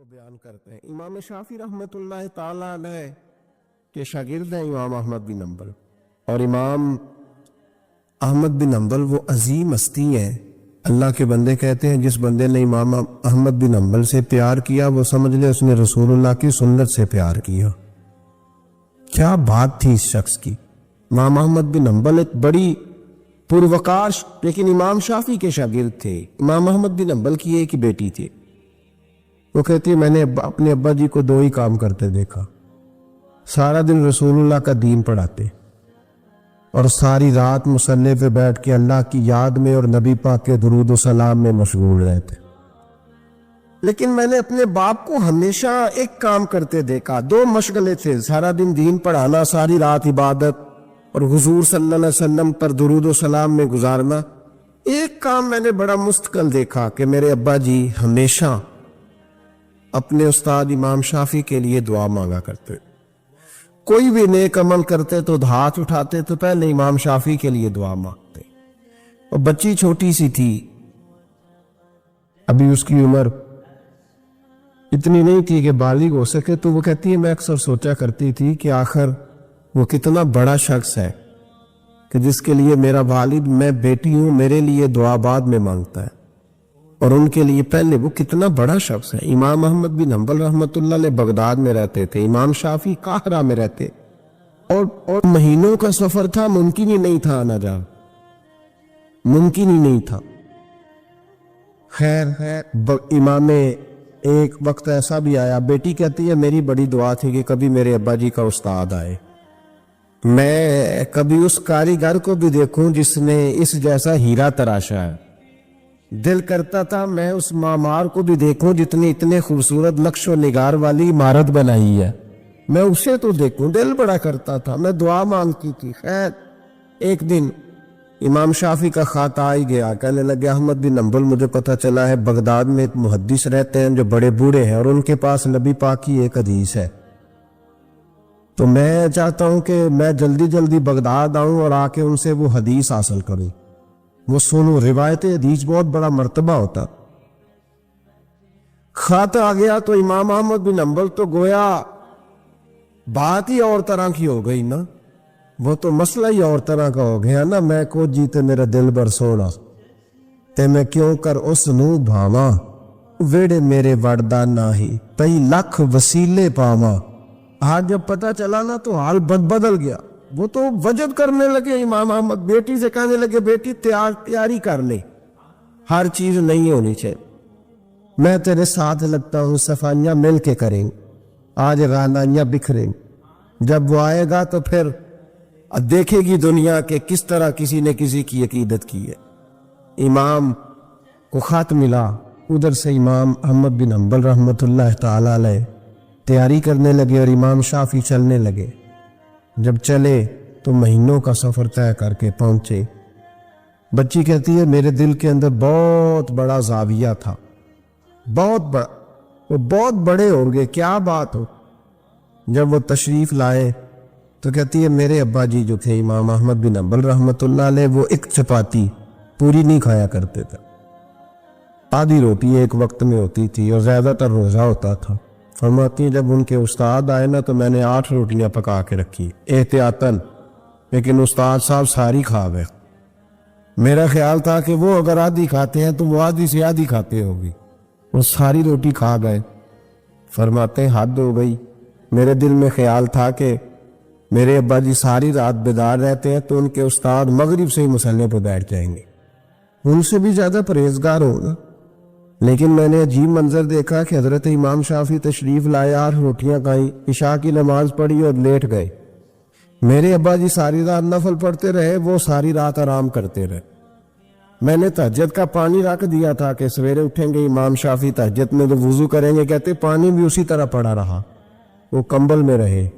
کو بیان کرتے ہیں۔ امام شافعی رحمۃ اللہ تعالی علیہ کے شاگرد ہیں امام احمد بن حنبل، اور امام احمد بن حنبل وہ عظیم ہستی ہیں۔ اللہ کے بندے کہتے ہیں جس بندے نے امام احمد بن حنبل سے پیار کیا وہ سمجھ لے اس نے رسول اللہ کی سنت سے پیار کیا۔ کیا بات تھی اس شخص کی۔ امام احمد بن حنبل ایک بڑی پروقار لیکن امام شافعی کے شاگرد تھے۔ امام احمد بن حنبل کی ایک ہی بیٹی تھی۔ وہ کہتی ہے میں نے اپنے ابا جی کو دو ہی کام کرتے دیکھا، سارا دن رسول اللہ کا دین پڑھاتے اور ساری رات مصلی پہ بیٹھ کے اللہ کی یاد میں اور نبی پاک کے درود و سلام میں مشغول رہتے۔ لیکن میں نے اپنے باپ کو ہمیشہ ایک کام کرتے دیکھا، دو مشغلے تھے، سارا دن دین پڑھانا، ساری رات عبادت اور حضور صلی اللہ علیہ وسلم پر درود و سلام میں گزارنا۔ ایک کام میں نے بڑا مستقل دیکھا کہ میرے ابا جی ہمیشہ اپنے استاد امام شافعی کے لیے دعا مانگا کرتے، کوئی بھی نیک عمل کرتے تو ہاتھ اٹھاتے تو پہلے امام شافعی کے لیے دعا مانگتے۔ اور بچی چھوٹی سی تھی، ابھی اس کی عمر اتنی نہیں تھی کہ بالغ ہو سکے، تو وہ کہتی ہے میں اکثر سوچا کرتی تھی کہ آخر وہ کتنا بڑا شخص ہے کہ جس کے لیے میرا والد، میں بیٹی ہوں، میرے لیے دعا بعد میں مانگتا ہے، اور ان کے لیے پہلے وہ کتنا بڑا شخص ہے۔ امام احمد بن حنبل رحمۃ اللہ علیہ بغداد میں رہتے تھے، امام شافعی قاہرہ میں رہتے، اور مہینوں کا سفر تھا، ممکن ہی نہیں تھا آنا جانا، ممکن ہی نہیں تھا۔ خیر امام ایک وقت ایسا بھی آیا، بیٹی کہتی ہے میری بڑی دعا تھی کہ کبھی میرے ابا جی کا استاد آئے، میں کبھی اس کاریگر کو بھی دیکھوں جس نے اس جیسا ہیرا تراشا ہے، دل کرتا تھا میں اس معمار کو بھی دیکھوں اتنے خوبصورت نقش و نگار والی عمارت بنائی ہے، میں اسے تو دیکھوں، دل بڑا کرتا تھا، میں دعا مانگتی تھی۔ خیر ایک دن امام شافعی کا خط آ ہی گیا، کہنے لگے احمد بن حنبل مجھے پتہ چلا ہے بغداد میں ایک محدث رہتے ہیں جو بڑے بوڑھے ہیں اور ان کے پاس نبی پاک کی ایک حدیث ہے، تو میں چاہتا ہوں کہ میں جلدی جلدی بغداد آؤں اور آ کے ان سے وہ حدیث حاصل کروں، وہ سنوں۔ روایت حدیث بہت بڑا مرتبہ ہوتا۔ خط آ گیا تو امام احمد بن حنبل تو گویا بات ہی اور طرح کی ہو گئی نا، وہ تو مسئلہ ہی اور طرح کا ہو گیا نا، میں کو جیتے میرا دل بر سونا تے میں کیوں کر اس نو بھاواں، ویڑے میرے وڑدا ناہی تئی لکھ وسیلے پاواں۔ آج جب پتہ چلا نا تو حال بدل گیا، وہ تو وجد کرنے لگے امام احمد، بیٹی سے کہنے لگے بیٹی تیاری کر لے، ہر چیز نہیں ہونی چاہیے، میں تیرے ساتھ لگتا ہوں، صفائیاں مل کے کریں، آج غانائیاں بکھریں، جب وہ آئے گا تو پھر دیکھے گی دنیا کہ کس طرح کسی نے کسی کی عقیدت کی ہے۔ امام کو خط ملا، ادھر سے امام احمد بن حنبل رحمۃ اللہ تعالی علیہ تیاری کرنے لگے اور امام شافعی چلنے لگے۔ جب چلے تو مہینوں کا سفر طے کر کے پہنچے۔ بچی کہتی ہے میرے دل کے اندر بہت بڑا زاویہ تھا، بہت بڑا، وہ بہت بڑے ہوں گے، کیا بات ہو۔ جب وہ تشریف لائے تو کہتی ہے میرے ابا جی جو تھے امام احمد بن حنبل رحمۃ اللہ علیہ وہ ایک چپاتی پوری نہیں کھایا کرتے تھے، آدھی روٹی ایک وقت میں ہوتی تھی اور زیادہ تر روزہ ہوتا تھا۔ فرماتی ہیں جب ان کے استاد آئے نا تو میں نے 8 روٹیاں پکا کے رکھی احتیاطاً، لیکن استاد صاحب ساری کھا گئے۔ میرا خیال تھا کہ وہ اگر آدھی کھاتے ہیں تو وہ آدھی سے آدھی کھاتے ہوگی، وہ ساری روٹی کھا گئے۔ فرماتے ہیں حد ہو گئی، میرے دل میں خیال تھا کہ میرے ابا جی ساری رات بیدار رہتے ہیں تو ان کے استاد مغرب سے ہی مصلی پہ بیٹھ جائیں گے، ان سے بھی زیادہ پرہیزگار ہوگا۔ لیکن میں نے عجیب منظر دیکھا کہ حضرت امام شافعی تشریف لائے، 8 روٹیاں کھائیں، عشاء کی نماز پڑھی اور لیٹ گئے۔ میرے ابا جی ساری رات نفل پڑھتے رہے، وہ ساری رات آرام کرتے رہے۔ میں نے تہجد کا پانی رکھ دیا تھا کہ سویرے اٹھیں گے امام شافعی تہجد میں تو وضو کریں گے، کہتے پانی بھی اسی طرح پڑا رہا، وہ کمبل میں رہے۔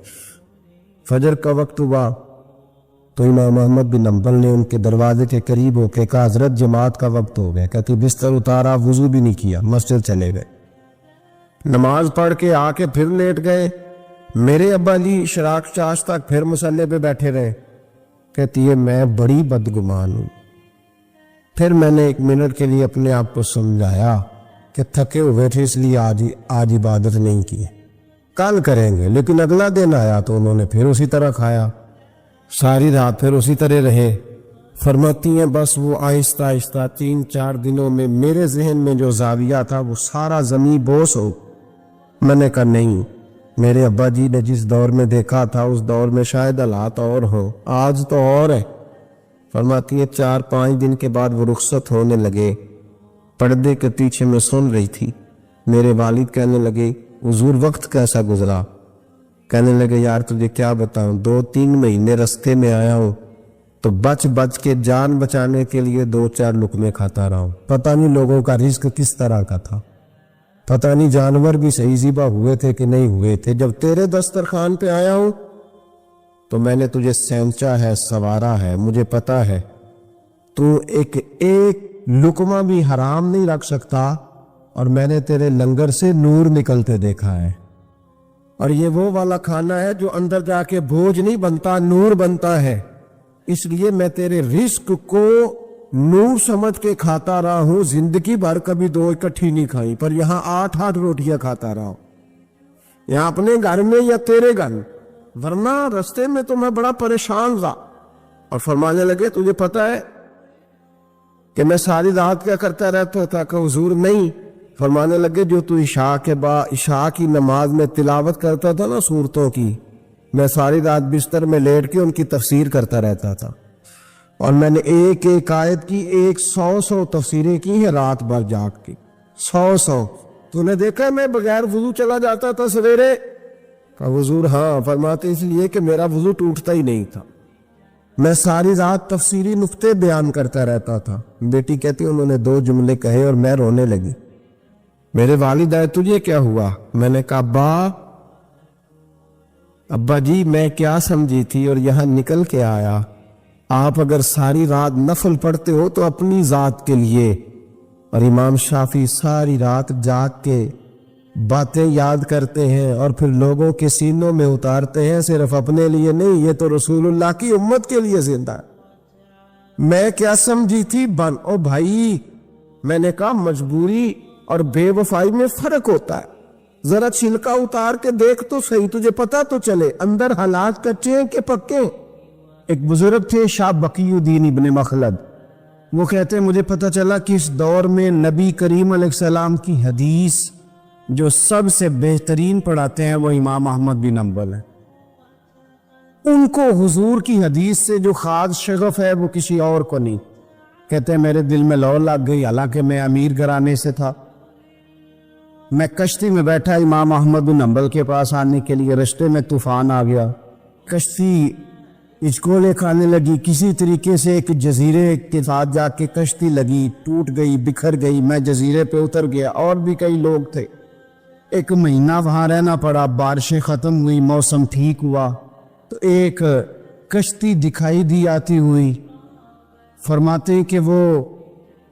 فجر کا وقت ہوا تو امام احمد بن حنبل نے ان کے دروازے کے قریب ہو کے کہا حضرت جماعت کا وقت ہو گیا، کہتی بستر اتارا، وضو بھی نہیں کیا، مسجد چلے گئے، نماز پڑھ کے آ کے پھر لیٹ گئے۔ میرے ابا جی شراق چاش تک پھر مصلی پہ بیٹھے رہے۔ کہتی ہے میں بڑی بدگمان ہوں۔ پھر میں نے 1 منٹ کے لیے اپنے آپ کو سمجھایا کہ تھکے ہوئے تھے اس لیے آج عبادت نہیں کی، کل کریں گے۔ لیکن اگلا دن آیا تو انہوں نے پھر اسی طرح کھایا، ساری رات پھر اسی طرح رہے۔ فرماتی ہیں بس وہ آہستہ آہستہ 3-4 دنوں میں میرے ذہن میں جو زاویہ تھا وہ سارا زمین بوس ہو۔ میں نے کہا نہیں، میرے ابا جی نے جس دور میں دیکھا تھا اس دور میں شاید حالات اور ہوں، آج تو اور ہے۔ فرماتی ہیں 4-5 دن کے بعد وہ رخصت ہونے لگے، پردے کے پیچھے میں سن رہی تھی، میرے والد کہنے لگے حضور وقت کیسا گزرا؟ کہنے لگے یار تجھے کیا بتاؤں، 2-3 مہینے رستے میں آیا ہوں تو بچ کے جان بچانے کے لیے 2-4 لقمے کھاتا رہا ہوں۔ پتہ نہیں لوگوں کا رزق کس طرح کا تھا، پتہ نہیں جانور بھی صحیح ذبح ہوئے تھے کہ نہیں ہوئے تھے۔ جب تیرے دسترخوان پہ آیا ہوں تو میں نے تجھے سینچا ہے، سوارا ہے، مجھے پتہ ہے تو ایک لقمہ بھی حرام نہیں رکھ سکتا، اور میں نے تیرے لنگر سے نور نکلتے دیکھا ہے، اور یہ وہ والا کھانا ہے جو اندر جا کے بوجھ نہیں بنتا، نور بنتا ہے۔ اس لیے میں تیرے رزق کو نور سمجھ کے کھاتا رہا ہوں، زندگی بھر کبھی 2 اکٹھی نہیں کھائی، پر یہاں 8 روٹیاں کھاتا رہا ہوں، یہاں اپنے گھر میں یا تیرے گھر میں، ورنہ رستے میں تو میں بڑا پریشان تھا۔ اور فرمانے لگے تجھے پتہ ہے کہ میں ساری رات کیا کرتا رہتا تھا؟ کہ حضور نہیں۔ فرمانے لگے جو تو عشاء کی نماز میں تلاوت کرتا تھا نا سورتوں کی، میں ساری رات بستر میں لیٹ کے ان کی تفسیر کرتا رہتا تھا، اور میں نے ایک آیت کی 100 تفسیریں کی ہیں رات بھر جاگ کے، 100۔ تو نے دیکھا میں بغیر وضو چلا جاتا تھا سویرے؟ کہا حضور ہاں۔ فرماتے اس لیے کہ میرا وضو ٹوٹتا ہی نہیں تھا، میں ساری رات تفسیری نقطے بیان کرتا رہتا تھا۔ بیٹی کہتی انہوں نے 2 جملے کہے اور میں رونے لگی۔ میرے والد آئے تجھے کیا ہوا؟ میں نے کہا ابا جی میں کیا سمجھی تھی اور یہاں نکل کے آیا، آپ اگر ساری رات نفل پڑھتے ہو تو اپنی ذات کے لیے، اور امام شافعی ساری رات جاگ کے باتیں یاد کرتے ہیں اور پھر لوگوں کے سینوں میں اتارتے ہیں، صرف اپنے لیے نہیں، یہ تو رسول اللہ کی امت کے لیے زندہ ہے۔ میں کیا سمجھی تھی او بھائی، میں نے کہا مجبوری اور بے وفائی میں فرق ہوتا ہے، ذرا چھلکا اتار کے دیکھ تو صحیح، تجھے پتا تو چلے اندر حالات کچے ہیں کہ پکے۔ ایک بزرگ تھے شاہ بقی الدین ابن مخلد، وہ کہتے ہیں مجھے پتا چلا کہ اس دور میں نبی کریم علیہ السلام کی حدیث جو سب سے بہترین پڑھاتے ہیں وہ امام احمد بن حنبل ہیں، ان کو حضور کی حدیث سے جو خاص شغف ہے وہ کسی اور کو نہیں۔ کہتے ہیں میرے دل میں لو لگ گئی، حالانکہ میں امیر گھرانے سے تھا، میں کشتی میں بیٹھا امام احمد بن حنبل کے پاس آنے کے لیے، رستے میں طوفان آ گیا، کشتی اچکولے کھانے لگی، کسی طریقے سے ایک جزیرے کے ساتھ جا کے کشتی لگی، ٹوٹ گئی، بکھر گئی، میں جزیرے پہ اتر گیا، اور بھی کئی لوگ تھے، 1 مہینہ وہاں رہنا پڑا، بارشیں ختم ہوئی، موسم ٹھیک ہوا تو ایک کشتی دکھائی دی آتی ہوئی۔ فرماتے ہیں کہ وہ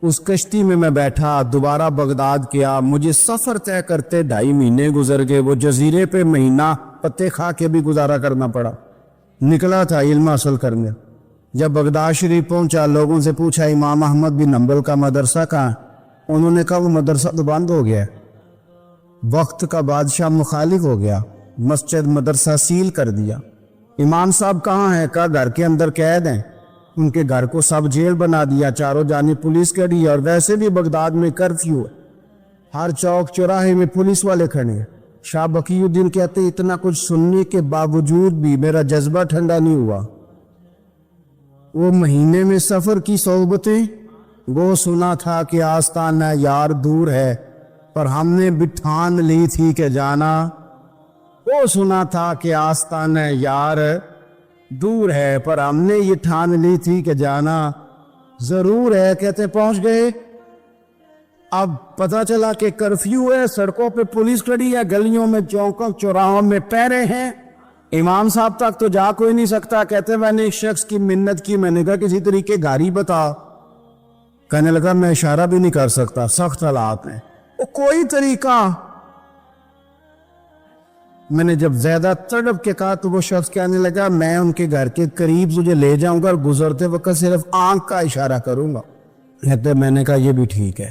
اس کشتی میں بیٹھا، دوبارہ بغداد کیا، مجھے سفر طے کرتے 2.5 مہینے گزر گئے، وہ جزیرے پہ مہینہ پتے کھا کے بھی گزارا کرنا پڑا، نکلا تھا علم حاصل کرنے۔ جب بغداد شریف پہنچا، لوگوں سے پوچھا امام احمد بن حنبل کا مدرسہ کہاں؟ انہوں نے کہا وہ مدرسہ تو بند ہو گیا، وقت کا بادشاہ مخالف ہو گیا، مسجد مدرسہ سیل کر دیا۔ امام صاحب کہاں ہیں؟ کہا گھر کے اندر قید ہیں، ان کے گھر کو سب جیل بنا دیا، چاروں جانب پولیس کھڑی ہے، اور ویسے بھی بغداد میں کرفیو ہے، ہر چوک چوراہے میں پولیس والے کھڑے ہیں۔ شاہ بقی الدین کہتے اتنا کچھ سننے کے باوجود بھی میرا جذبہ ٹھنڈا نہیں ہوا۔ وہ مہینے میں سفر کی صحبتیں، وہ سنا تھا کہ آستانہ یار دور ہے پر ہم نے بھی ٹھان لی تھی کہ جانا، وہ سنا تھا کہ آستانہ یار دور ہے پر ہم نے یہ ٹھان لی تھی کہ جانا ضرور ہے۔ کہتے پہنچ گئے، اب پتہ چلا کہ کرفیو ہے، سڑکوں پہ پولیس کھڑی ہے، گلیوں میں چوکوں چوراہوں میں پہرے ہیں، امام صاحب تک تو جا کوئی نہیں سکتا۔ کہتے میں نے ایک شخص کی منت کی، میں نے کہا کسی طریقے گاڑی بتا، کہنے لگا میں اشارہ بھی نہیں کر سکتا، سخت حالات ہیں، وہ کوئی طریقہ۔ میں نے جب زیادہ تڑپ کے کہا تو وہ شخص کہنے لگا میں ان کے گھر کے قریب تجھے لے جاؤں گا اور گزرتے وقت صرف آنکھ کا اشارہ کروں گا۔ کہتے میں نے کہا یہ بھی ٹھیک ہے۔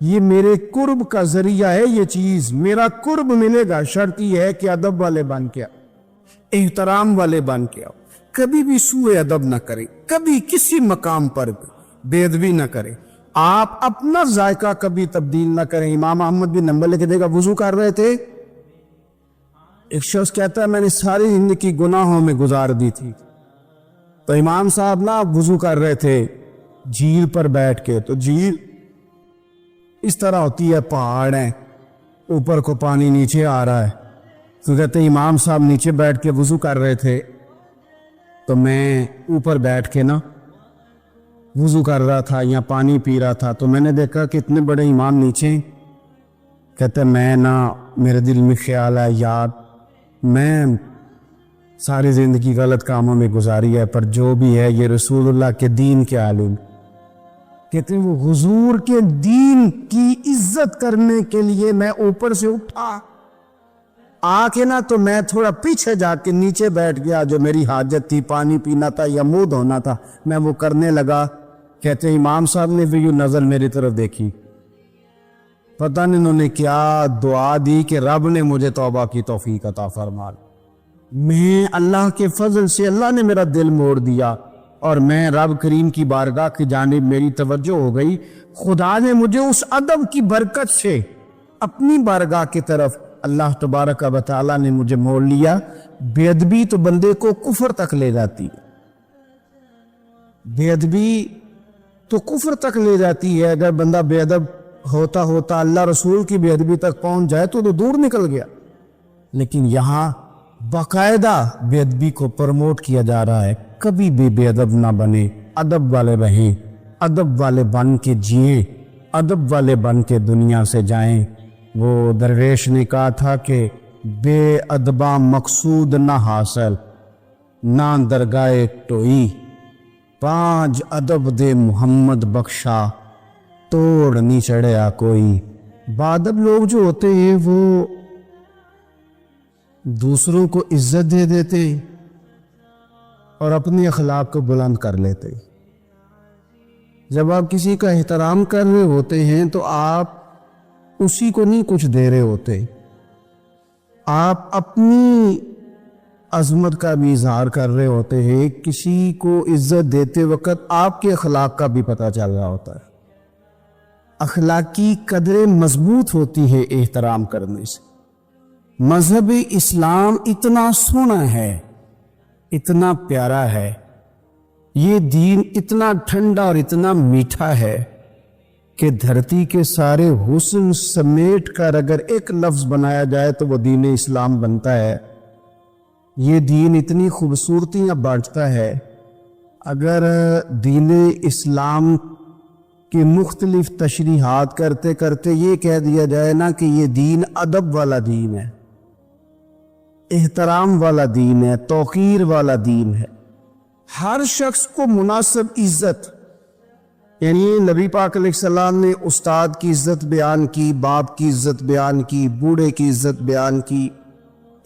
یہ میرے قرب کا ذریعہ ہے، یہ چیز میرا قرب ملے گا، شرط یہ ہے کہ ادب والے بن کے آؤ، احترام والے بن کے آؤ، کبھی بھی سوء ادب نہ کرے، کبھی کسی مقام پر بے ادبی نہ کرے، آپ اپنا ذائقہ کبھی تبدیل نہ کریں۔ امام احمد بن حنبل لکھ دے گا، وضو کر رہے تھے، ایک شخص کہتا ہے میں نے ساری زندگی گناہوں میں گزار دی تھی، تو امام صاحب نا وضو کر رہے تھے جھیل پر بیٹھ کے، تو جھیل اس طرح ہوتی ہے، پہاڑ ہیں، اوپر کو پانی نیچے آ رہا ہے، تو کہتے امام صاحب نیچے بیٹھ کے وضو کر رہے تھے، تو میں اوپر بیٹھ کے نا وضو کر رہا تھا یا پانی پی رہا تھا، تو میں نے دیکھا کہ اتنے بڑے امام نیچے ہیں۔ کہتے میں نا میرے دل میں خیال ہے، یاد میں ساری زندگی غلط کاموں میں گزاری ہے، پر جو بھی ہے یہ رسول اللہ کے دین کے عالم۔ کہتے ہیں وہ حضور کے دین کی عزت کرنے کے لیے میں اوپر سے اٹھا آ کے نا، تو میں تھوڑا پیچھے جا کے نیچے بیٹھ گیا، جو میری حاجت تھی، پانی پینا تھا یا منہ دھونا تھا، میں وہ کرنے لگا۔ کہتے ہیں امام صاحب نے بھی یوں نظر میری طرف دیکھی، پتہ نہیں انہوں نے کیا دعا دی کہ رب نے مجھے توبہ کی توفیق عطا فرما۔ میں اللہ کے فضل سے اللہ نے میرا دل موڑ دیا، اور میں رب کریم کی بارگاہ کی جانب میری توجہ ہو گئی، خدا نے مجھے اس ادب کی برکت سے اپنی بارگاہ کی طرف اللہ تبارک و تعالیٰ نے مجھے موڑ لیا۔ بے ادبی تو بندے کو کفر تک لے جاتی ہے، بے ادبی تو کفر تک لے جاتی ہے۔ اگر بندہ بے ادب ہوتا ہوتا اللہ رسول کی بے ادبی تک پہنچ جائے تو دور نکل گیا، لیکن یہاں باقاعدہ بے ادبی کو پروموٹ کیا جا رہا ہے۔ کبھی بھی بے ادب نہ بنے، ادب والے رہیں، ادب والے بن کے جئیں، ادب والے بن کے دنیا سے جائیں۔ وہ درویش نے کہا تھا کہ بے ادباں مقصود نہ حاصل، نہ درگاہ ٹوئی، 5 ادب دے محمد بخشا، توڑ نہیں چڑھیا کوئی۔ بادب لوگ جو ہوتے ہیں وہ دوسروں کو عزت دے دیتے اور اپنی اخلاق کو بلند کر لیتے۔ جب آپ کسی کا احترام کر رہے ہوتے ہیں تو آپ اسی کو نہیں کچھ دے رہے ہوتے، آپ اپنی عظمت کا بھی اظہار کر رہے ہوتے ہیں۔ کسی کو عزت دیتے وقت آپ کے اخلاق کا بھی پتہ چل رہا ہوتا ہے، اخلاقی قدریں مضبوط ہوتی ہے احترام کرنے سے۔ مذہب اسلام اتنا سونا ہے، اتنا پیارا ہے، یہ دین اتنا ٹھنڈا اور اتنا میٹھا ہے کہ دھرتی کے سارے حسن سمیٹ کر اگر ایک لفظ بنایا جائے تو وہ دین اسلام بنتا ہے۔ یہ دین اتنی خوبصورتیاں بانٹتا ہے، اگر دین اسلام کی مختلف تشریحات کرتے کرتے یہ کہہ دیا جائے نا کہ یہ دین ادب والا دین ہے، احترام والا دین ہے، توقیر والا دین ہے، ہر شخص کو مناسب عزت، یعنی نبی پاک علیہ السلام نے استاد کی عزت بیان کی، باپ کی عزت بیان کی، بوڑھے کی عزت بیان کی،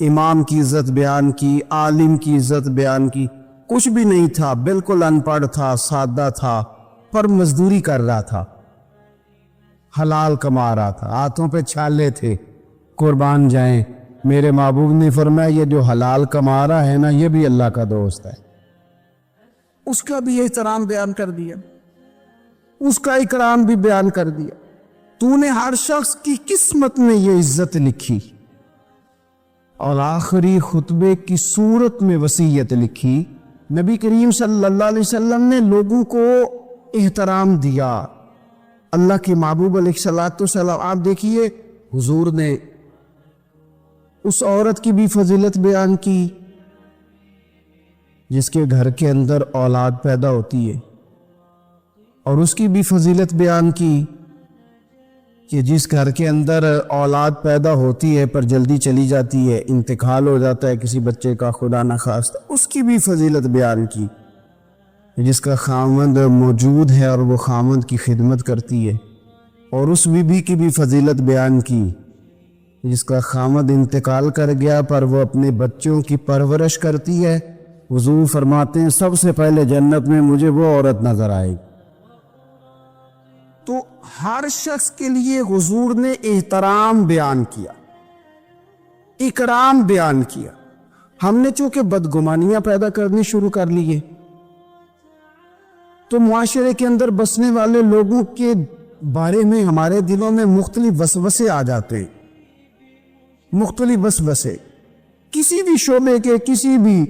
امام کی عزت بیان کی، عالم کی عزت بیان کی۔ کچھ بھی نہیں تھا، بالکل ان پڑھ تھا، سادہ تھا، پر مزدوری کر رہا تھا، حلال کما رہا تھا، ہاتھوں پہ چھالے تھے۔ قربان جائیں، میرے محبوب نے فرمایا یہ جو حلال کما رہا ہے نا یہ بھی اللہ کا دوست ہے، اس کا بھی احترام بیان کر دیا، اس کا اکرام بھی بیان کر دیا۔ تو نے ہر شخص کی قسمت میں یہ عزت لکھی، اور آخری خطبے کی صورت میں وصیت لکھی۔ نبی کریم صلی اللہ علیہ وسلم نے لوگوں کو احترام دیا، اللہ کے محبوب علیہ السلام۔ آپ دیکھیے حضور نے اس عورت کی بھی فضیلت بیان کی جس کے گھر کے اندر اولاد پیدا ہوتی ہے، اور اس کی بھی فضیلت بیان کی کہ جس گھر کے اندر اولاد پیدا ہوتی ہے پر جلدی چلی جاتی ہے، انتقال ہو جاتا ہے کسی بچے کا خدا نخواستہ، اس کی بھی فضیلت بیان کی۔ جس کا خامند موجود ہے اور وہ خامند کی خدمت کرتی ہے، اور اس بیوی کی بھی فضیلت بیان کی جس کا خامند انتقال کر گیا پر وہ اپنے بچوں کی پرورش کرتی ہے۔ حضور فرماتے ہیں سب سے پہلے جنت میں مجھے وہ عورت نظر آئے گی۔ تو ہر شخص کے لیے حضور نے احترام بیان کیا، اکرام بیان کیا۔ ہم نے چونکہ بدگمانیاں پیدا کرنی شروع کر لیے تو معاشرے کے اندر بسنے والے لوگوں کے بارے میں ہمارے دلوں میں مختلف وسوسے آ جاتے ہیں، مختلف وسوسے۔ کسی بھی شعبے کے کسی بھی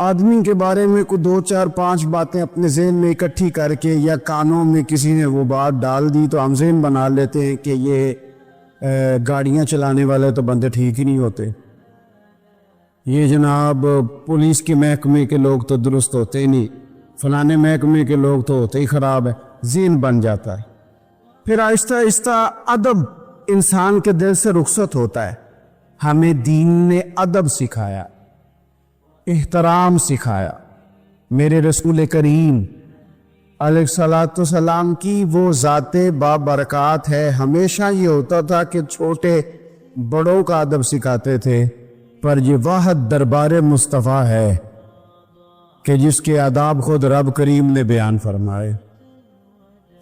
آدمی کے بارے میں کوئی 2 4 5 باتیں اپنے ذہن میں اکٹھی کر کے یا کانوں میں کسی نے وہ بات ڈال دی تو ہم ذہن بنا لیتے ہیں کہ یہ گاڑیاں چلانے والے تو بندے ٹھیک ہی نہیں ہوتے، یہ جناب پولیس کے محکمے کے لوگ تو درست ہوتے ہی نہیں، فلانے محکمے کے لوگ تو ہوتے ہی خراب ہے، ذہن بن جاتا ہے۔ پھر آہستہ آہستہ ادب انسان کے دل سے رخصت ہوتا ہے۔ ہمیں دین نے ادب سکھایا، احترام سکھایا۔ میرے رسول کریم علیہ الصلوۃ والسلام کی وہ ذات بابرکات ہے، ہمیشہ یہ ہوتا تھا کہ چھوٹے بڑوں کا ادب سکھاتے تھے، پر یہ واحد دربار مصطفیٰ ہے کہ جس کے آداب خود رب کریم نے بیان فرمائے۔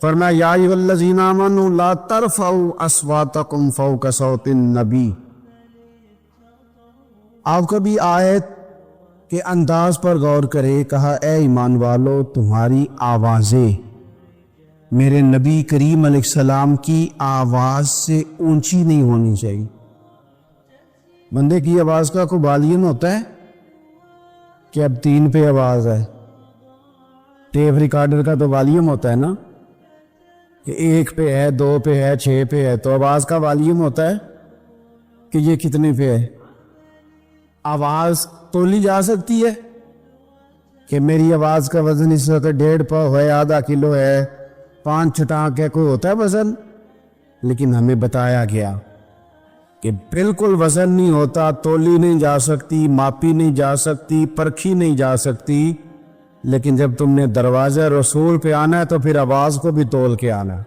فرمایا یا ایھا الذین آمنوا لا ترفعوا اصواتکم فوق صوت النبی۔ آپ کبھی آیت کے انداز پر غور کرے، کہا اے ایمان والو تمہاری آوازیں میرے نبی کریم علیہ السلام کی آواز سے اونچی نہیں ہونی چاہیے۔ بندے کی آواز کا کوئی والیوم ہوتا ہے کہ اب 3 پہ آواز ہے، ٹیپ ریکارڈر کا تو والیوم ہوتا ہے نا کہ 1 پہ ہے، 2 پہ ہے، 6 پہ ہے، تو آواز کا والیوم ہوتا ہے کہ یہ کتنے پہ ہے۔ آواز تولی جا سکتی ہے کہ میری آواز کا وزن اس وقت 1.5 پاؤ ہے، آدھا کلو ہے، 5 چھٹانک ہے، کوئی ہوتا ہے وزن؟ لیکن ہمیں بتایا گیا کہ بالکل وزن نہیں ہوتا، تولی نہیں جا سکتی، ماپی نہیں جا سکتی، پرکھی نہیں جا سکتی، لیکن جب تم نے دروازہ رسول پہ آنا ہے تو پھر آواز کو بھی تول کے آنا ہے،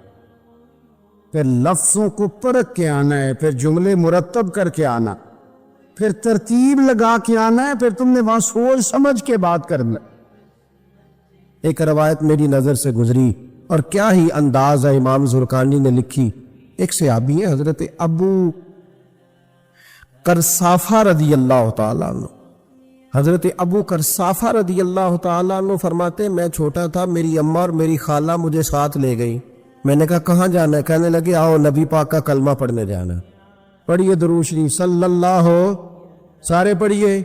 پھر لفظوں کو پرکھ کے آنا ہے، پھر جملے مرتب کر کے آنا، پھر ترتیب لگا کے آنا ہے، پھر تم نے وہاں سوچ سمجھ کے بات کرنا۔ ایک روایت میری نظر سے گزری اور کیا ہی انداز ہے، امام زرقانی نے لکھی۔ ایک صحابی ہے حضرت ابو قرصافہ رضی اللہ تعالیٰ عنہ۔ حضرت ابو قرصافہ رضی اللہ تعالیٰ عنہ فرماتے میں چھوٹا تھا، میری اماں اور میری خالہ مجھے ساتھ لے گئی۔ میں نے کہا کہاں جانا ہے؟ کہنے لگے آؤ نبی پاک کا کلمہ پڑھنے جانا۔ پڑھیے درود شریف صلی اللہ، سارے پڑھیے،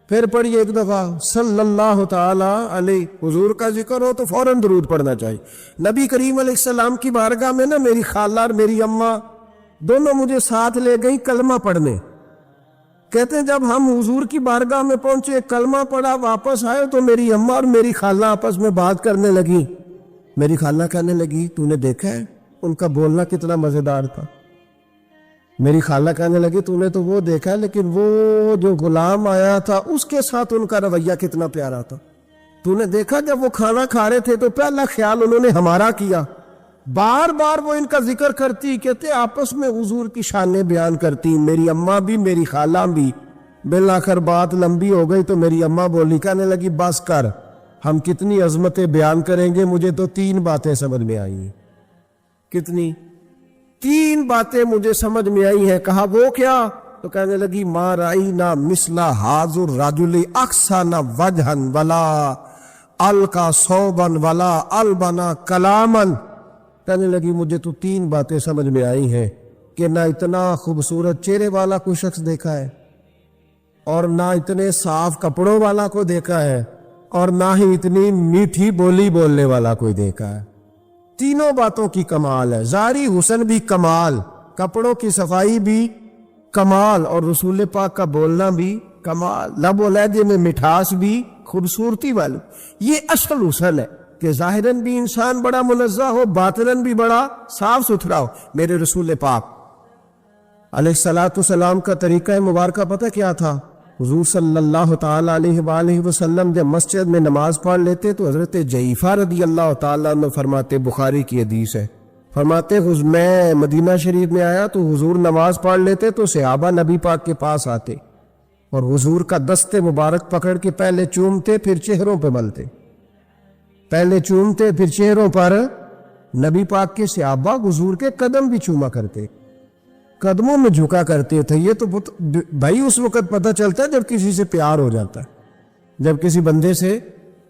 پھر پڑھیے ایک دفعہ صلی اللہ تعالی علیہ۔ حضور کا ذکر ہو تو فوراً درود پڑھنا چاہیے۔ نبی کریم علیہ السلام کی بارگاہ میں نا میری خالہ اور میری اماں دونوں مجھے ساتھ لے گئی کلمہ پڑھنے۔ کہتے ہیں جب ہم حضور کی بارگاہ میں پہنچے، کلمہ پڑھا، واپس آئے تو میری اماں اور میری خالہ آپس میں بات کرنے لگی۔ میری خالہ کہنے لگی تو نے دیکھا ہے ان کا بولنا کتنا مزیدار تھا؟ میری خالہ کہنے لگی تو نے تو وہ دیکھا لیکن وہ جو غلام آیا تھا اس کے ساتھ ان کا رویہ کتنا پیارا تھا۔ تو نے دیکھا جب وہ کھانا کھا رہے تھے تو پہلا خیال انہوں نے ہمارا کیا۔ بار بار وہ ان کا ذکر کرتی، کہتے آپس میں حضور کی شانیں بیان کرتی، میری اماں بھی میری خالہ بھی۔ بالآخر بات لمبی ہو گئی تو میری اماں بولی، کہنے لگی بس کر، ہم کتنی عظمتیں بیان کریں گے، مجھے تو 3 باتیں سمجھ میں آئی ہیں۔ کتنی؟ 3 باتیں مجھے سمجھ میں آئی ہیں۔ کہا وہ کیا؟ تو کہنے لگی ما رأینا مثل ھذا الرجل احسن وجھا ولا القى ثوبا ولا البنا کلاما۔ کہنے لگی مجھے تو 3 باتیں سمجھ میں آئی ہیں کہ نہ اتنا خوبصورت چہرے والا کوئی شخص دیکھا ہے، اور نہ اتنے صاف کپڑوں والا کو دیکھا ہے، اور نہ ہی اتنی میٹھی بولی بولنے والا کوئی دیکھا ہے۔ تینوں باتوں کی کمال ہے، ظاہری حسن بھی کمال، کپڑوں کی صفائی بھی کمال، اور رسول پاک کا بولنا بھی کمال، لب و لہجے میں مٹھاس بھی خوبصورتی والی۔ یہ اصل حسن ہے کہ ظاہراً بھی انسان بڑا منزہ ہو، باطناً بھی بڑا صاف ستھرا ہو۔ میرے رسول پاک علیہ الصلوۃ والسلام کا طریقہ مبارکہ پتہ کیا تھا؟ حضور صلی اللہ تعالی علیہ وآلہ وسلم جب مسجد میں نماز پڑھ لیتے تو حضرت جعفہ رضی اللہ تعالیٰ عنہ فرماتے، بخاری کی حدیث ہے، فرماتے میں مدینہ شریف میں آیا تو حضور نماز پڑھ لیتے تو صحابہ نبی پاک کے پاس آتے اور حضور کا دست مبارک پکڑ کے پہلے چومتے پھر چہروں پہ ملتے، پہلے چومتے پھر چہروں پر نبی پاک کے صحابہ حضور کے قدم بھی چوما کرتے، قدموں میں جھکا کرتے تھے. یہ تو بھائی اس وقت پتہ چلتا ہے جب کسی سے پیار ہو جاتا ہے. جب کسی بندے سے،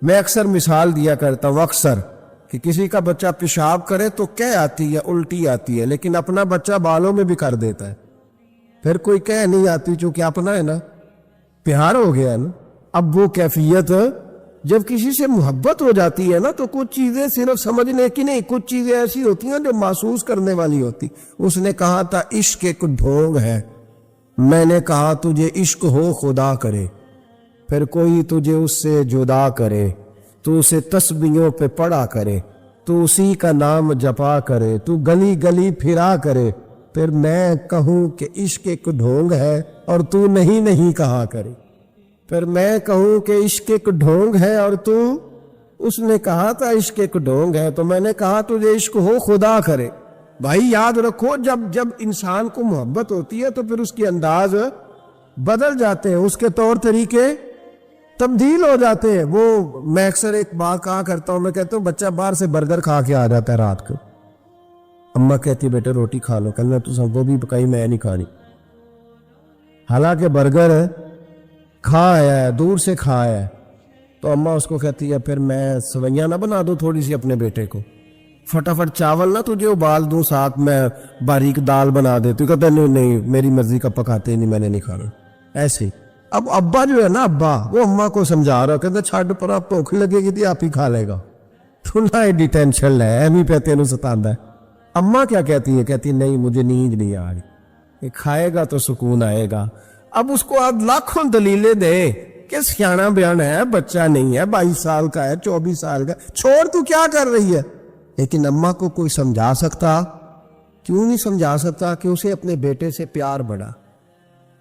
میں اکثر مثال دیا کرتا ہوں اکثر، کہ کسی کا بچہ پیشاب کرے تو کہہ آتی ہے، الٹی آتی ہے، لیکن اپنا بچہ بالوں میں بھی کر دیتا ہے، پھر کوئی کہہ نہیں آتی چونکہ اپنا ہے نا، پیار ہو گیا ہے نا. اب وہ کیفیت جب کسی سے محبت ہو جاتی ہے نا تو کچھ چیزیں صرف سمجھنے کی نہیں، کچھ چیزیں ایسی ہوتی ہیں جو محسوس کرنے والی ہوتی. اس نے کہا تھا عشق ایک ڈھونگ ہے، میں نے کہا تجھے عشق ہو خدا کرے، پھر کوئی تجھے اس سے جدا کرے، تو اسے تسبیحوں پہ پڑا کرے، تو اسی کا نام جپا کرے، تو گلی گلی پھرا کرے، پھر میں کہوں کہ عشق ایک ڈھونگ ہے اور تو نہیں کہا کرے. پھر میں کہوں کہ عشق ایک ڈھونگ ہے اور تو، اس نے کہا تھا عشق ایک ڈھونگ ہے تو میں نے کہا تجھے عشق ہو خدا کرے. بھائی یاد رکھو، جب انسان کو محبت ہوتی ہے تو پھر اس کے انداز بدل جاتے ہیں، اس کے طور طریقے تبدیل ہو جاتے ہیں. وہ میں اکثر ایک بات کہا کرتا ہوں، میں کہتا ہوں بچہ باہر سے برگر کھا کے آ جاتا ہے رات کو، اماں کہتی بیٹے روٹی کھا لو، کہنا تو سب وہ بھی پکائی میں نہیں کھانی، حالانکہ برگر کھا آیا ہے، دور سے کھا آیا ہے. تو اماں اس کو کہتی ہے پھر میں سویاں نہ بنا دوں تھوڑی سی اپنے بیٹے کو، فٹافٹ چاول نہ تجھے ابال دوں، ساتھ میں باریک دال بنا دیتی. کہتا نہیں میری مرضی کا پکاتے نہیں، میں نے نہیں کھانا. ایسے اب ابا جو ہے نا، ابا وہ اماں کو سمجھا رہا، کہتا چھڈ پر آپ بھوک لگے گی تھی آپ ہی کھا لے گا، تو نہ ایڈی ٹینشن ہے ایویں پہ تینوں ستاندا ہے. اماں کیا کہتی ہے؟ کہتی نہیں مجھے نیند نہیں آ رہی، یہ کھائے گا تو سکون آئے گا. اب اس کو آپ لاکھوں دلیلیں دے کہ سیانا بیان ہے، بچہ نہیں ہے، 22 سال کا ہے، 24 سال کا، چھوڑ تو کیا کر رہی ہے. لیکن اماں کو کوئی سمجھا سکتا؟ کیوں نہیں سمجھا سکتا؟ کہ اسے اپنے بیٹے سے پیار بڑھا.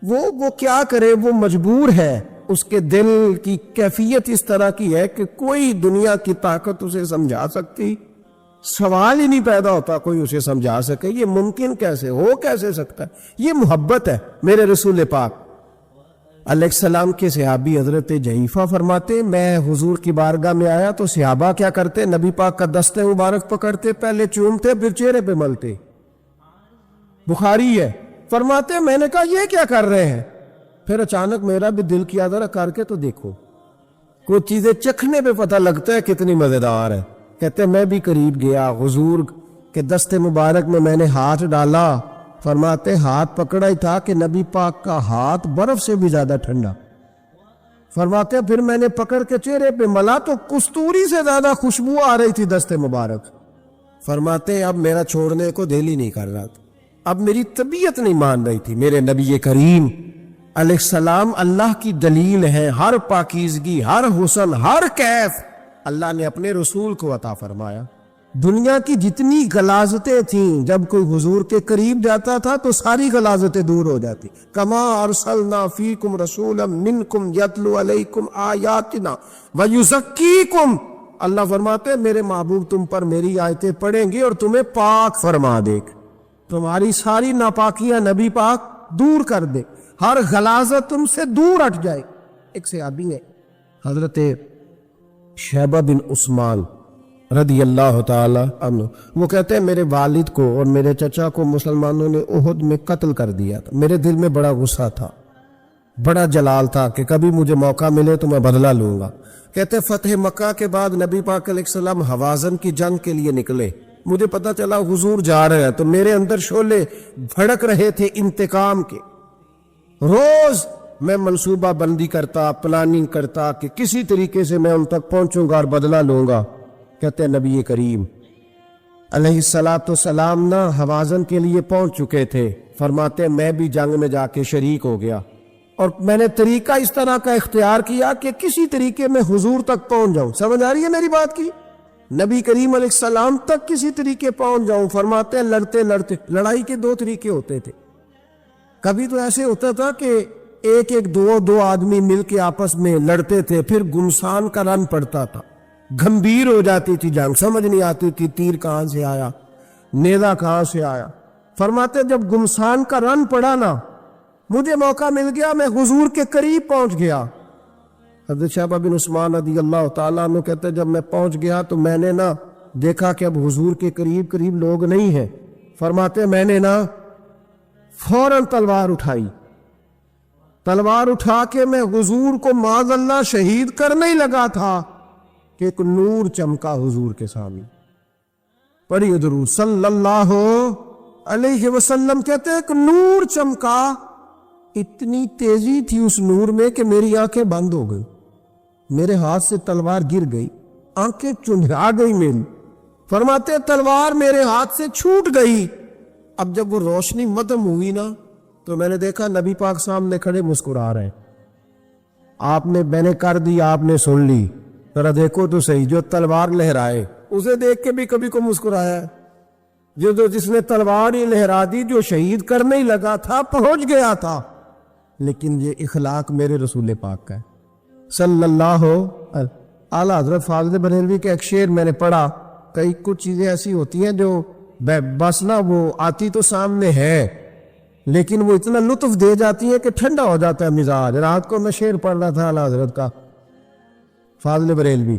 وہ کیا کرے، وہ مجبور ہے. اس کے دل کی کیفیت اس طرح کی ہے کہ کوئی دنیا کی طاقت اسے سمجھا سکتی، سوال ہی نہیں پیدا ہوتا کوئی اسے سمجھا سکے. یہ ممکن کیسے ہو کیسے سکتا ہے؟ یہ محبت ہے. میرے رسول پاک علیہ السلام کے صحابی حضرت جعفہ فرماتے میں حضور کی بارگاہ میں آیا تو صحابہ کیا کرتے؟ نبی پاک کا دست مبارک پکڑتے، پہلے چومتے پھر چہرے پہ ملتے. بخاری ہے. فرماتے میں نے کہا یہ کیا کر رہے ہیں؟ پھر اچانک میرا بھی دل کیا ذرا کر کے تو دیکھو. کچھ چیزیں چکھنے پہ پتہ لگتا ہے کتنی مزیدار ہے. کہتے میں بھی قریب گیا، حضور کے دست مبارک میں نے ہاتھ ڈالا. فرماتے ہاتھ پکڑا ہی تھا کہ نبی پاک کا ہاتھ برف سے بھی زیادہ ٹھنڈا. فرماتے پھر میں نے پکڑ کے چہرے پہ ملا تو کستوری سے زیادہ خوشبو آ رہی تھی دست مبارک. فرماتے اب میرا چھوڑنے کو دل ہی نہیں کر رہا تھا، اب میری طبیعت نہیں مان رہی تھی. میرے نبی کریم علیہ السلام اللہ کی دلیل ہیں، ہر پاکیزگی، ہر حسن، ہر کیف اللہ نے اپنے رسول کو عطا فرمایا. دنیا کی جتنی غلاظتیں تھیں جب کوئی حضور کے قریب جاتا تھا تو ساری غلاظتیں دور ہو جاتی. کما ارسلنا فیکم رسولا منکم یتلو علیکم آیاتنا ویزکیکم. اللہ فرماتے میرے محبوب تم پر میری آیتیں پڑھیں گے اور تمہیں پاک فرما دے گا، تمہاری ساری ناپاکیاں نبی پاک دور کر دے، ہر غلاظت تم سے دور ہٹ جائے. ایک صحابی ہے حضرت شیبہ بن عثمان رضی اللہ تعالی عنہ، وہ کہتے ہیں میرے والد کو اور میرے چچا کو مسلمانوں نے احد میں قتل کر دیا تھا. میرے دل میں بڑا غصہ تھا، بڑا جلال تھا کہ کبھی مجھے موقع ملے تو میں بدلہ لوں گا. کہتے فتح مکہ کے بعد نبی پاک علیہ السلام حوازن کی جنگ کے لیے نکلے. مجھے پتا چلا حضور جا رہے ہیں تو میرے اندر شعلے بھڑک رہے تھے انتقام کے. روز میں منصوبہ بندی کرتا، پلاننگ کرتا کہ کسی طریقے سے میں ان تک پہنچوں گا اور بدلہ لوں گا. کہتے ہیں نبی کریم علیہ السلام نہ حوازن کے لیے پہنچ چکے تھے. فرماتے میں بھی جنگ میں جا کے شریک ہو گیا اور میں نے طریقہ اس طرح کا اختیار کیا کہ کسی طریقے میں حضور تک پہنچ جاؤں. سمجھ آ رہی ہے میری بات کی؟ نبی کریم علیہ السلام تک کسی طریقے پہنچ جاؤں. فرماتے ہیں لڑتے لڑتے، لڑائی کے 2 طریقے ہوتے تھے. کبھی تو ایسے ہوتا تھا کہ ایک دو آدمی مل کے آپس میں لڑتے تھے، پھر گمسان کا رن پڑتا تھا، گھمبیر ہو جاتی تھی جنگ، سمجھ نہیں آتی تھی تیر کہاں سے آیا، نیزہ کہاں سے آیا. فرماتے جب گمسان کا رن پڑا نا، مجھے موقع مل گیا، میں حضور کے قریب پہنچ گیا. حضرت شیبہ بن عثمان رضی اللہ تعالیٰ عنہ کہتے جب میں پہنچ گیا تو میں نے نا دیکھا کہ اب حضور کے قریب قریب لوگ نہیں ہیں. فرماتے میں نے نا فوراً تلوار اٹھائی. تلوار اٹھا کے میں حضور کو معاذ اللہ شہید کرنے ہی لگا تھا کہ ایک نور چمکا حضور کے سامنے. پڑھیے درود صلی اللہ علیہ وسلم. کہتے ہیں ایک نور چمکا, اتنی تیزی تھی اس نور میں کہ میری آنکھیں بند ہو گئی, میرے ہاتھ سے تلوار گر گئی, آنکھیں چنھا گئی میری. فرماتے تلوار میرے ہاتھ سے چھوٹ گئی. اب جب وہ روشنی مدھم ہوئی نا تو میں نے دیکھا نبی پاک سامنے کھڑے مسکرا رہے ہیں. آپ نے میں نے کر دی, آپ نے سن لی. ذرا دیکھو تو صحیح, جو تلوار لہرائے اسے دیکھ کے بھی کبھی کو مسکرایا ہے. جس نے تلوار ہی لہرا دی, جو شہید کرنے ہی لگا تھا, پہنچ گیا تھا. لیکن یہ اخلاق میرے رسول پاک کا ہے صلی اللہ اعلیٰ حضرت فاضل بریلوی کا ایک شعر میں نے پڑھا. کئی کچھ چیزیں ایسی ہوتی ہیں جو بس نا وہ آتی تو سامنے ہے لیکن وہ اتنا لطف دے جاتی ہے کہ ٹھنڈا ہو جاتا ہے مزاج. رات کو میں شعر پڑھ رہا تھا اعلیٰ حضرت کا فاضل بریلوی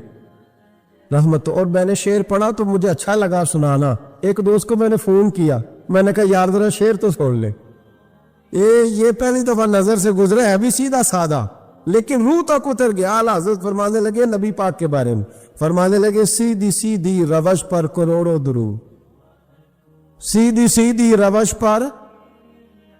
رحمت, اور میں نے شعر پڑھا تو مجھے اچھا لگا سنانا. ایک دوست کو میں نے فون کیا, میں نے کہا یار ذرا شعر تو چھوڑ لے, یہ پہلی دفعہ نظر سے گزرا ہے, ابھی سیدھا سادہ لیکن روح تک اتر گیا. اعلیٰ حضرت فرمانے لگے نبی پاک کے بارے میں, فرمانے لگے سیدھی سیدھی روش پر کروڑوں درود, سیدھی سیدھی روش پر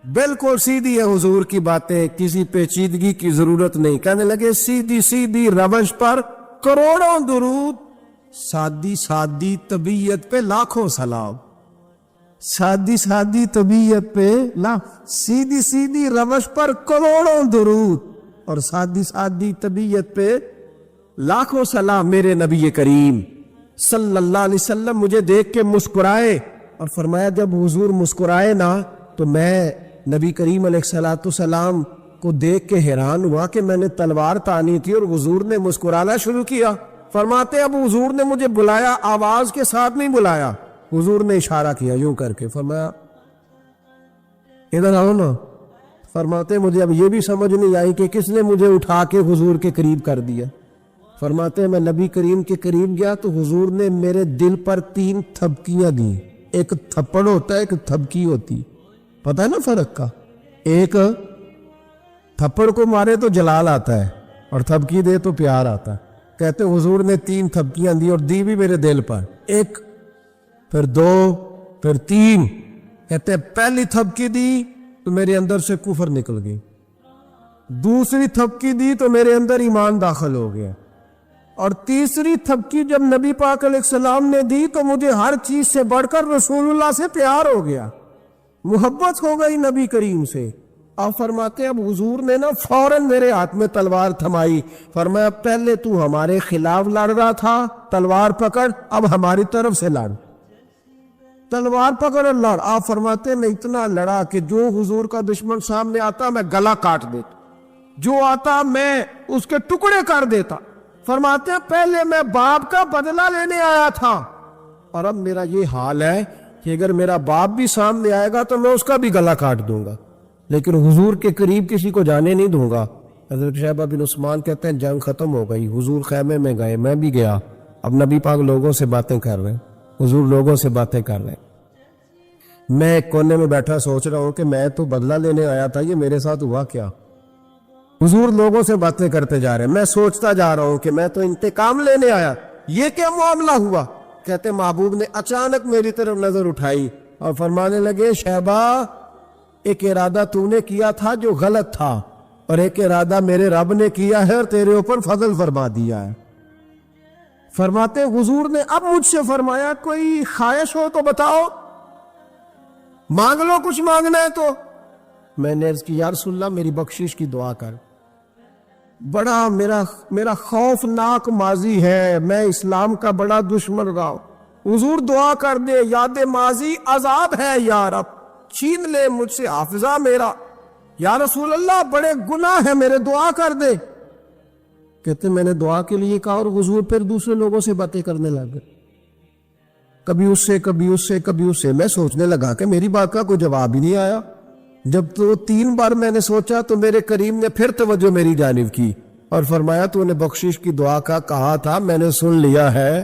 بالکل سیدھی ہے حضور کی باتیں, کسی پیچیدگی کی ضرورت نہیں. کہنے لگے سیدھی سیدھی روش پر کروڑوں درود, سادی سادی طبیعت پہ لاکھوں سلام. سادی سادی طبیعت پہ سیدھی سیدھی روش پر کروڑوں درود اور سادی سادی طبیعت پہ لاکھوں سلام. میرے نبی کریم صلی اللہ علیہ وسلم مجھے دیکھ کے مسکرائے اور فرمایا جب حضور مسکرائے نا تو میں نبی کریم علیہ السلام کو دیکھ کے حیران ہوا کہ میں نے تلوار تانی تھی اور حضور نے مسکرانا شروع کیا. فرماتے اب حضور نے مجھے بلایا, آواز کے ساتھ نہیں بلایا, حضور نے اشارہ کیا یوں کر کے, فرمایا ادھر آؤ نا. فرماتے مجھے اب یہ بھی سمجھ نہیں آئی کہ کس نے مجھے اٹھا کے حضور کے قریب کر دیا. فرماتے میں نبی کریم کے قریب گیا تو حضور نے میرے دل پر 3 تھپکیاں دی. ایک تھپڑ ہوتا ہے, ایک تھپکی ہوتی, پتہ ہے نا فرق کا. ایک تھپڑ کو مارے تو جلال آتا ہے اور تھپکی دے تو پیار آتا ہے. کہتے حضور نے 3 تھپکیاں دی اور دی بھی میرے دل پر, 1 پھر 2 پھر 3. کہتے پہلی تھپکی دی تو میرے اندر سے کفر نکل گئی, دوسری تھپکی دی تو میرے اندر ایمان داخل ہو گیا, اور تیسری تھپکی جب نبی پاک علیہ السلام نے دی تو مجھے ہر چیز سے بڑھ کر رسول اللہ سے پیار ہو گیا, محبت ہو گئی نبی کریم سے. آپ فرماتے اب حضور نے نا فوراً میرے ہاتھ میں تلوار تھمائی. فرمایا پہلے تو ہمارے خلاف لڑ رہا تھا, تلوار پکڑ, اب ہماری طرف سے لڑ, تلوار پکڑ اور لڑ. آپ فرماتے میں اتنا لڑا کہ جو حضور کا دشمن سامنے آتا میں گلا کاٹ دیتا, جو آتا میں اس کے ٹکڑے کر دیتا. فرماتے ہیں پہلے میں باپ کا بدلہ لینے آیا تھا اور اب میرا یہ حال ہے کہ اگر میرا باپ بھی سامنے آئے گا تو میں اس کا بھی گلا کاٹ دوں گا, لیکن حضور کے قریب کسی کو جانے نہیں دوں گا. حضرت شیبہ بن عثمان کہتے ہیں جنگ ختم ہو گئی, حضور خیمے میں گئے, میں بھی گیا. اب نبی پاک لوگوں سے باتیں کر رہے ہیں, حضور لوگوں سے باتیں کر رہے ہیں. میں ایک کونے میں بیٹھا سوچ رہا ہوں کہ میں تو بدلہ لینے آیا تھا, یہ میرے ساتھ ہوا کیا. حضور لوگوں سے باتیں کرتے جا رہے ہیں, میں سوچتا جا رہا ہوں کہ میں تو انتقام لینے آیا, یہ کیا معاملہ ہوا. کہتے محبوب نے اچانک میری طرف نظر اٹھائی اور فرمانے لگے شیبہ ایک ارادہ تو نے کیا تھا جو غلط تھا, اور ایک ارادہ میرے رب نے کیا ہے اور تیرے اوپر فضل فرما دیا ہے. فرماتے حضور نے اب مجھ سے فرمایا کوئی خواہش ہو تو بتاؤ, مانگ لو کچھ مانگنا ہے تو. میں نے عرض کی یا رسول اللہ میری بخشش کی دعا کر, بڑا میرا خوفناک ماضی ہے, میں اسلام کا بڑا دشمن رہا ہوں, حضور دعا کر دے, یاد ماضی عذاب ہے یا رب, چھین لے مجھ سے حافظہ میرا. یا رسول اللہ بڑے گناہ ہیں میرے, دعا کر دے. کہتے میں نے دعا کے لیے کہا اور حضور پھر دوسرے لوگوں سے باتیں کرنے لگے, کبھی اس سے کبھی اس سے کبھی اس سے. میں سوچنے لگا کہ میری بات کا کوئی جواب ہی نہیں آیا. جب تو 3 بار میں نے سوچا تو میرے کریم نے پھر توجہ میری جانب کی اور فرمایا تو نے بخشش کی دعا کا کہا تھا, میں نے سن لیا ہے,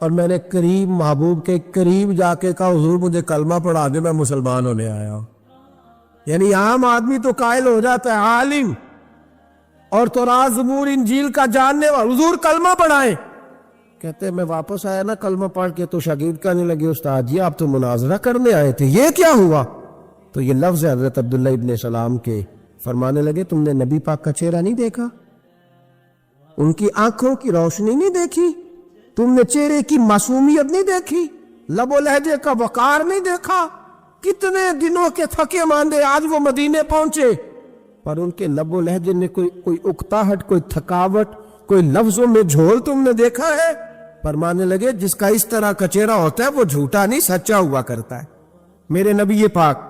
اور میں نے قریب محبوب کے قریب جا کے کہا حضور مجھے کلمہ پڑھا دے، میں مسلمان ہونے آیا ہوں۔ یعنی عام آدمی تو قائل ہو جاتا ہے، عالم اور تورات زبور انجیل کا جاننے والا، حضور کلمہ پڑھائیں۔ کہتے ہیں میں واپس آیا نا کلمہ پڑھ کے تو شاگرد کہنے لگے استاد جی آپ تو مناظرہ کرنے آئے تھے، یہ کیا ہوا؟ تو یہ لفظ ہے حضرت عبداللہ ابن سلام کے، فرمانے لگے تم نے نبی پاک کا چہرہ نہیں دیکھا، ان کی آنکھوں کی روشنی نہیں دیکھی، تم نے چہرے کی معصومیت نہیں دیکھی، لب و لہجے کا وقار نہیں دیکھا؟ کتنے دنوں کے تھکے ماندے آج وہ مدینے پہنچے، پر ان کے لب و لہجے میں کوئی اکتاہٹ، کوئی تھکاوٹ، کوئی لفظوں میں جھول تم نے دیکھا ہے؟ فرمانے لگے جس کا اس طرح کا چہرہ ہوتا ہے وہ جھوٹا نہیں سچا ہوا کرتا ہے۔ میرے نبی پاک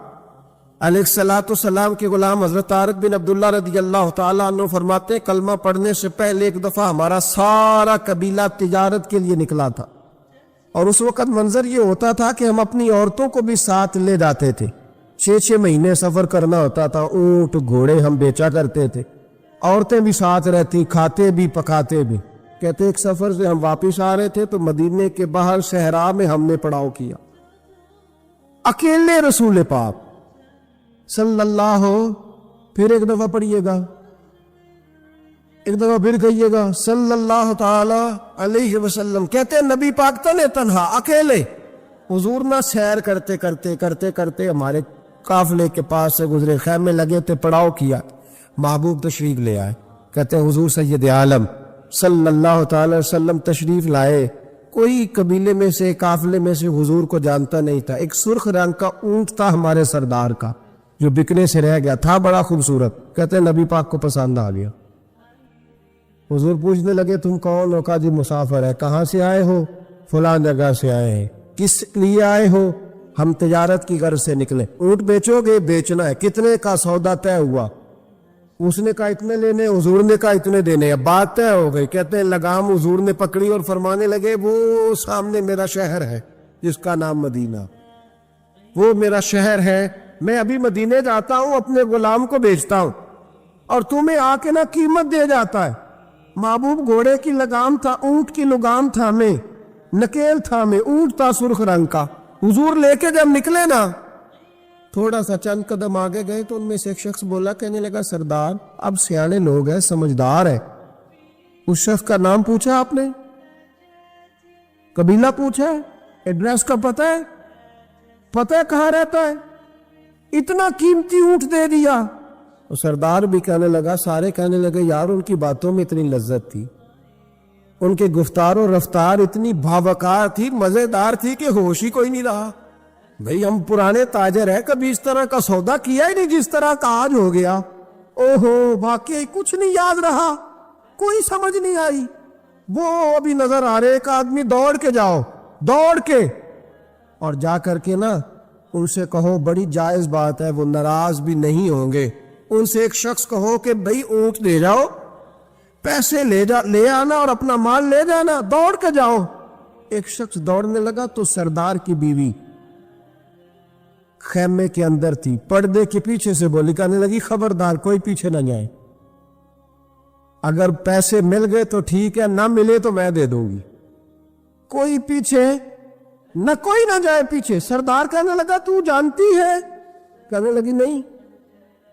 علیہ الصلوۃ والسلام کے غلام حضرت طارق بن عبداللہ رضی اللہ تعالیٰ عنہ فرماتے ہیں کلمہ پڑھنے سے پہلے ایک دفعہ ہمارا سارا قبیلہ تجارت کے لیے نکلا تھا، اور اس وقت منظر یہ ہوتا تھا کہ ہم اپنی عورتوں کو بھی ساتھ لے جاتے تھے، 6 مہینے سفر کرنا ہوتا تھا، اونٹ گھوڑے ہم بیچا کرتے تھے، عورتیں بھی ساتھ رہتی، کھاتے بھی پکاتے بھی۔ کہتے ایک سفر سے ہم واپس آ رہے تھے تو مدینے کے باہر صحرا میں ہم نے پڑاؤ کیا، اکیلے رسول پاک صلی اللہ پھر ایک دفعہ پڑھیے گا، ایک دفعہ پھر کہیے گا صلی اللہ تعالی علیہ وسلم۔ کہتے ہیں نبی پاک تنے تنہا اکیلے، حضور نہ سیر کرتے کرتے کرتے کرتے ہمارے قافلے کے پاس سے گزرے، خیمے لگے تھے، پڑاؤ کیا، محبوب تشریف لے آئے۔ کہتے ہیں حضور سید عالم صلی اللہ تعالی وسلم تشریف لائے، کوئی قبیلے میں سے قافلے میں سے حضور کو جانتا نہیں تھا، ایک سرخ رنگ کا اونٹ تھا ہمارے سردار کا جو بکنے سے رہ گیا تھا، بڑا خوبصورت۔ کہتے ہیں نبی پاک کو پسند آ گیا، حضور پوچھنے لگے تم کون ہو؟ کہا جی مسافر ہے۔ کہاں سے آئے ہو؟ فلاں جگہ سے آئے ہیں۔ کس لیے آئے ہو؟ ہم تجارت کی غرض سے نکلے۔ اونٹ بیچو گے؟ بیچنا ہے۔ کتنے کا سودا طے ہوا؟ اس نے کہا اتنے لینے، حضور نے کہا اتنے دینے، اب بات طے ہو گئی۔ کہتے ہیں لگام حضور نے پکڑی اور فرمانے لگے وہ سامنے میرا شہر ہے جس کا نام مدینہ، وہ میرا شہر ہے، میں ابھی مدینے جاتا ہوں، اپنے غلام کو بیچتا ہوں اور تمہیں آ کے نہ قیمت دے جاتا ہے۔ محبوب گھوڑے کی لگام تھا، اونٹ کی لگام تھا، میں نکیل تھا، میں اونٹ تھا سرخ رنگ کا۔ حضور لے کے جب نکلے نا تھوڑا سا چند قدم آگے گئے تو ان میں سے ایک شخص بولا، کہنے لگا سردار اب سیانے لوگ ہیں، سمجھدار ہے۔ اس شخص کا نام پوچھا آپ نے؟ قبیلہ پوچھا ہے؟ ایڈریس کا پتہ ہے؟ پتہ ہے کہاں رہتا ہے؟ اتنا قیمتی اونٹ دے دیا۔ اور سردار بھی کہنے لگا، سارے کہنے لگے یار ان کی باتوں میں اتنی لذت تھی، ان کے گفتار و رفتار اتنی بھاوکار تھی، مزیدار تھی کہ ہوش ہی کوئی نہیں رہا۔ بھئی ہم پرانے تاجر ہیں، کبھی اس طرح کا سودا کیا ہی نہیں جس طرح کا آج ہو گیا۔ اوہو واقعی کچھ نہیں یاد رہا، کوئی سمجھ نہیں آئی۔ وہ ابھی نظر آ رہے، ایک آدمی دوڑ کے جاؤ، دوڑ کے اور جا کر کے نا ان سے کہو بڑی جائز بات ہے، وہ ناراض بھی نہیں ہوں گے۔ ان سے ایک شخص کہو کہ بھئی اونٹ دے جاؤ، پیسے لے آنا اور اپنا مال لے جانا، دوڑ کے جاؤ۔ ایک شخص دوڑنے لگا تو سردار کی بیوی خیمے کے اندر تھی، پردے کے پیچھے سے بولی، کہنے لگی خبردار کوئی پیچھے نہ جائے، اگر پیسے مل گئے تو ٹھیک ہے، نہ ملے تو میں دے دوں گی، کوئی پیچھے نہ، کوئی نہ جائے پیچھے۔ سردار کہنے لگا تو جانتی ہے؟ کہنے لگی نہیں۔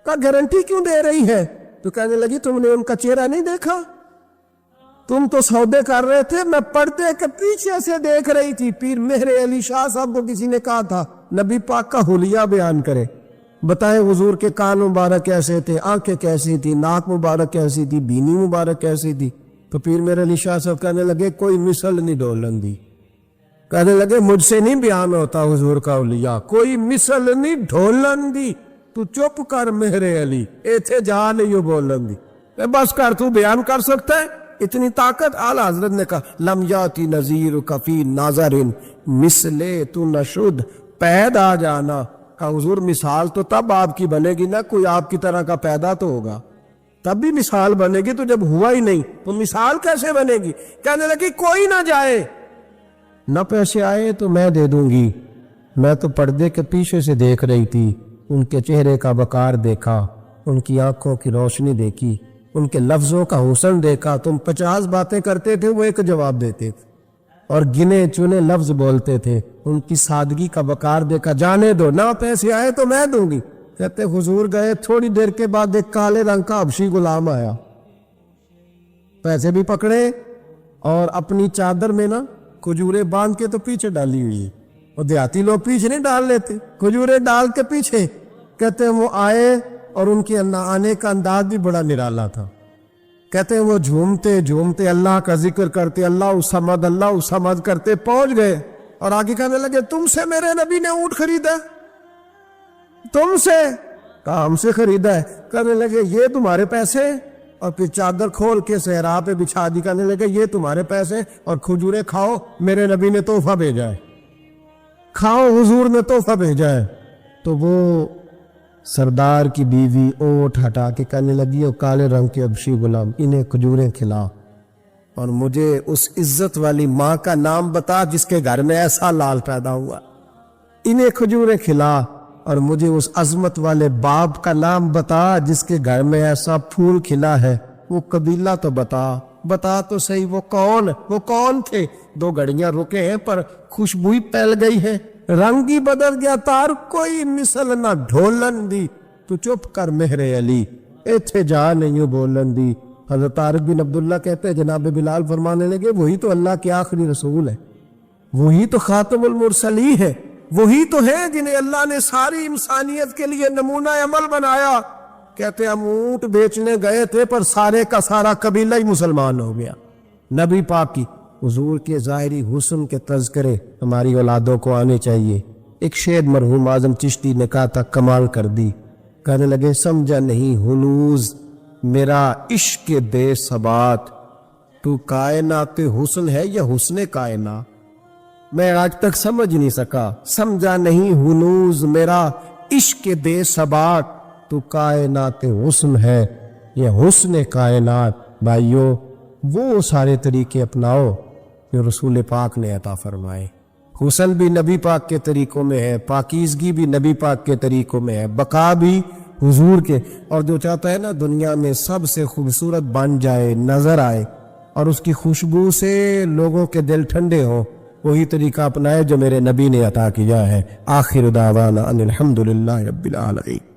کہا گارنٹی کیوں دے رہی ہے؟ تو کہنے لگی تم نے ان کا چہرہ نہیں دیکھا؟ تم تو سودے کر رہے تھے، میں پردے کے پیچھے سے دیکھ رہی تھی۔ پیر مہر علی شاہ صاحب کو کسی نے کہا تھا نبی پاک کا حلیہ بیان کرے، بتائے حضور کے کان مبارک کیسے تھے، آنکھیں کیسی تھی، ناک مبارک کیسی تھی، بینی مبارک کیسی تھی۔ تو پیر مہر علی شاہ صاحب کہنے لگے کوئی مثل نہیں ڈولن دی، کہنے لگے مجھ سے نہیں بیان ہوتا حضور کا حلیہ، کوئی مثل نہیں ڈھولن دی، تو چپ کر مہر علی، ایتھے جا نہیں بولن دی، بس کر، تو بیان کر سکتا ہے اتنی طاقت؟ اعلیٰ حضرت نے کہا لم یاتی نذیر کفی ناظر مثلے تو نشد، پید آ جانا۔ کہا حضور مثال تو تب آپ کی بنے گی نا، کوئی آپ کی طرح کا پیدا تو ہوگا، تب بھی مثال بنے گی، تو جب ہوا ہی نہیں تو مثال کیسے بنے گی؟ کہنے لگی کوئی نہ جائے، نہ پیسے آئے تو میں دے دوں گی، میں تو پردے کے پیچھے سے دیکھ رہی تھی، ان کے چہرے کا وقار دیکھا، ان کی آنکھوں کی روشنی دیکھی، ان کے لفظوں کا حسن دیکھا۔ تم 50 باتیں کرتے تھے، وہ ایک جواب دیتے تھے، اور گنے چنے لفظ بولتے تھے. ان کی سادگی کا وقار دیکھا. جانے دو نہ پیسے آئے تو میں دوں گی. کہتے حضور گئے, تھوڑی دیر کے بعد ایک کالے رنگ کا حبشی غلام آیا, پیسے بھی پکڑے اور اپنی چادر میں نا کھجورے باندھ کے تو پیچھے ڈالی ہوئی. اور دیہاتی لوگ پیچھے نہیں ڈال لیتے, کھجورے ڈال کے پیچھے. کہتے وہ آئے اور ان کے آنے کا انداز بھی بڑا نرالا تھا. کہتے وہ جھومتے جھومتے اللہ کا ذکر کرتے, اللہ الصمد کرتے پہنچ گئے اور آگے کہنے لگے تم سے میرے نبی نے اونٹ خریدا؟ تم سے؟ کہا ہم سے خریدا ہے. کہنے لگے یہ تمہارے پیسے؟ اور پھر چادر کھول کے صحرا پہ بچھا دی. کہنے لگے یہ تمہارے پیسے اور کھجورے کھاؤ, میرے نبی نے تحفہ بھیجا ہے, کھاؤ حضور نے تحفہ بھیجا ہے. تو وہ سردار کی بیوی اونٹ ہٹا کے کہنے لگی, وہ کالے رنگ کے حبشی غلام, انہیں کھجوریں کھلا اور مجھے اس عزت والی ماں کا نام بتا جس کے گھر میں ایسا لال پیدا ہوا. انہیں کھجوریں کھلا اور مجھے اس عظمت والے باپ کا نام بتا جس کے گھر میں ایسا پھول کھلا ہے. وہ قبیلہ تو بتا تو صحیح, وہ کون تھے؟ 2 گھڑیاں رکے ہیں پر خوشبو ہی پھیل گئی ہے, رنگ ہی بدل گیا. تار کوئی مثل نہ ڈھولن دی, تو چپ کر مہر علی, ایتھے جا نہیں بولن دی. حضرت طارق بن عبداللہ کہتے ہیں جناب بلال فرمانے لگے وہی تو اللہ کے آخری رسول ہے, وہی تو خاتم المرسلین ہے, وہی تو ہے جنہیں اللہ نے ساری انسانیت کے لیے نمونہ عمل بنایا. کہتے ہم اونٹ بیچنے گئے تھے پر سارے کا سارا قبیلہ ہی مسلمان ہو گیا. نبی پاک کی حضور کے ظاہری حسن کے تذکرے ہماری اولادوں کو آنے چاہیے. ایک شعر مرحوم اعظم چشتی نے کہا تھا, کمال کر دی. کہنے لگے سمجھا نہیں ہنوز میرا عشق بے ثبات, تو کائنات حسن ہے یا حسن کائنات؟ میں آج تک سمجھ نہیں سکا. سمجھا نہیں ہنوز میرا عشق بے ثبات, تو کائنات حسن ہے یا حسن کائنات. بھائیو وہ سارے طریقے اپناؤ جو رسول پاک نے عطا فرمائے. حسن بھی نبی پاک کے طریقوں میں ہے, پاکیزگی بھی نبی پاک کے طریقوں میں ہے, بقا بھی حضور کے. اور جو چاہتا ہے نا دنیا میں سب سے خوبصورت بن جائے, نظر آئے اور اس کی خوشبو سے لوگوں کے دل ٹھنڈے ہوں, وہی طریقہ اپنائے جو میرے نبی نے عطا کیا ہے. آخر دعوانا ان الحمدللہ رب العالمین.